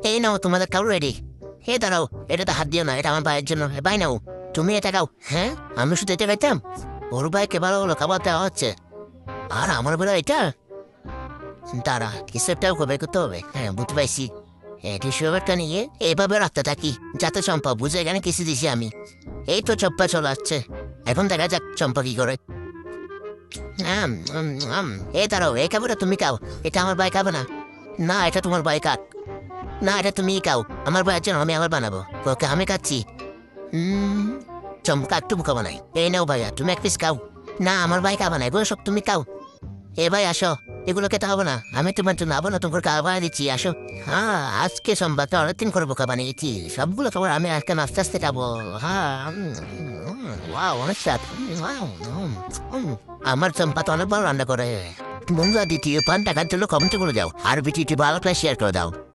এই নাও তোমাদের cow ready. হে দাঁড়াও, এটাতে হাত দিও না, এটা আমার ভাইয়ের জন্য। ভাই নাও, তুমি এটা খাও। হ্যাঁ, আমি শুধু এটা খাইতাম। ওর ভাইকে ভালো ভালো খাবার দেওয়া হচ্ছে, আর আমার বেলা এটা। দাঁড়া, কিছু একটা বের করতে হবে। হ্যাঁ, বুঝতে পারছি। টিস্যু পেপারটা নিয়ে এভাবে রাখতে থাকি, যাতে চম্পা বুঝে এখানে কিছু দিছি আমি। এই তো চম্পা চলে আসছে, এখন দেখা যাক চম্পা কি করে। এই দাঁড়াও, এই খাবো না, তুমি খাও। এটা আমার ভাই খাবে না। না, এটা তোমার ভাই খাক। না, এটা তুমিই খাও। আমার ভাইয়ের জন্য আমি আবার বানাবো। ওকে, আমি খাচ্ছি। চম্পা একটু খাবো নাই। এই নাও ভাইয়া, তুমি এক পিস খাও। না, আমার ভাই খাবে না, এগুলো সব তুমি খাও। এ ভাই আসো, এগুলো খেতে হবে না, আমি তোমার জন্য আবার নতুন করে খাবার দিচ্ছি, আসো। হ্যাঁ, আজকে সোমবারটা অনেকদিন করে বোকা বানিয়েছি, সবগুলো খাবার আমি আজকে আস্তে আস্তে খাবো। হ্যাঁ, ওয়াও, অনেক স্বাদ। Wow, আমার চম্পা তো অনেক ভালো রান্না করে। বন্ধুরা, দ্বিতীয় পান টাকার জন্য কমেন্টে করে যাও, আর ভিডিওটি ভালো করে শেয়ার করে দাও।